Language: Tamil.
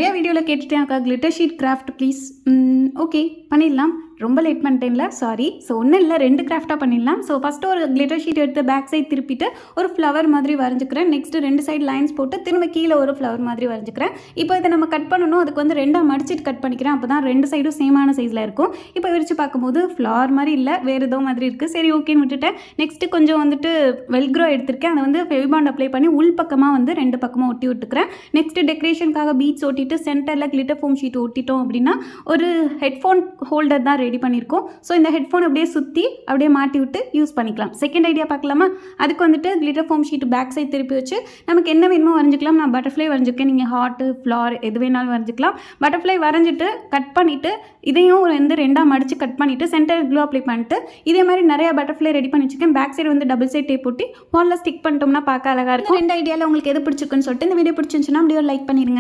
நிறைய வீடியோவில் கேட்டுட்டேன் அக்கா glitter sheet craft please. Okay பண்ணிடலாம். ரொம்ப லேட் பண்ணிட்டேன்ல, சாரி. ஸோ ஒன்றும் இல்லை, 2 கிராஃப்டாக பண்ணிடலாம். ஸோ ஃபஸ்ட்டு ஒரு கிளிட்டர் ஷீட் எடுத்து பேக் சைட் திருப்பிட்டு ஒரு ஃப்ளவர் மாதிரி வரைஞ்சிக்கிறேன். நெக்ஸ்ட்டு 2 சைடு லைன்ஸ் போட்டு திரும்ப கீழே ஒரு ஃப்ளவர் மாதிரி வரைஞ்சிக்கிறேன். இப்போ இதை நம்ம கட் பண்ணணும். அதுக்கு வந்து 2ஆக மடிச்சிட்டு கட் பண்ணிக்கிறேன். அப்போ தான் 2 சைடும் சேமான சைஸில் இருக்கும். இப்போ விரிச்சு பார்க்கும்போது ஃப்ளவர் மாதிரி இல்லை, வேறு ஏதோ மாதிரி இருக்குது. சரி ஓகேன்னு விட்டுட்டேன். நெக்ஸ்ட்டு கொஞ்சம் வந்துட்டு வெல்க்ரோ எடுத்திருக்கேன். அதை வந்து ஃபெவிபாண்ட் அப்ளை பண்ணி உள் பக்கமாக வந்து 2 பக்கமாக ஒட்டி விட்டுக்கிறேன். நெக்ஸ்ட்டு டெக்கரேஷனுக்காக பீட்ஸ் ஒட்டிட்டு சென்டரில் கிளிட்டர் ஃபோம் ஷீட் ஒட்டிட்டோம் அப்படின்னா ஒரு ஹெட்ஃபோன் ஹோல்டர் தான் ரெடி பண்ணியிருக்கோம். ஸோ இந்த ஹெட்ஃபோன் அப்படியே சுற்றி அப்படியே மாட்டி விட்டு யூஸ் பண்ணிக்கலாம். செகண்ட் ஐடியா பார்க்கலாமா? அதுக்கு வந்துட்டு glitter foam sheet back side திருப்பி வச்சு நமக்கு என்ன வேணுமோ வரைஞ்சிக்கலாம். நான் பட்டர்ஃப்ளை வரைஞ்சிருக்கேன். நீங்கள் ஹார்ட்டு ஃப்ளார் எது வேணாலும் வரைஞ்சிக்கலாம். பட்டர்ஃப்ளை வரைஞ்சிட்டு கட் பண்ணிவிட்டு இதையும் வந்து 2ஆக மடித்து கட் பண்ணிவிட்டு சென்டர் க்ளூ அப்ளை பண்ணிட்டு இதே மாதிரி நிறைய பட்டர்ஃப்ளை ரெடி பண்ணி வச்சுக்கேன். பேக் சைடு வந்து டபுள் சைட் டேப் போட்டு வாலில் ஸ்டிக் பண்ணிட்டோம்னா பார்க்க அழகாக இருக்கும். 2 ஐடியாவில் உங்களுக்கு எது பிடிச்சிருக்குன்னு சொல்லிட்டு இந்த வீடியோ பிடிச்சிருந்துச்சுன்னா அப்படியே லைக் பண்ணிடுங்க.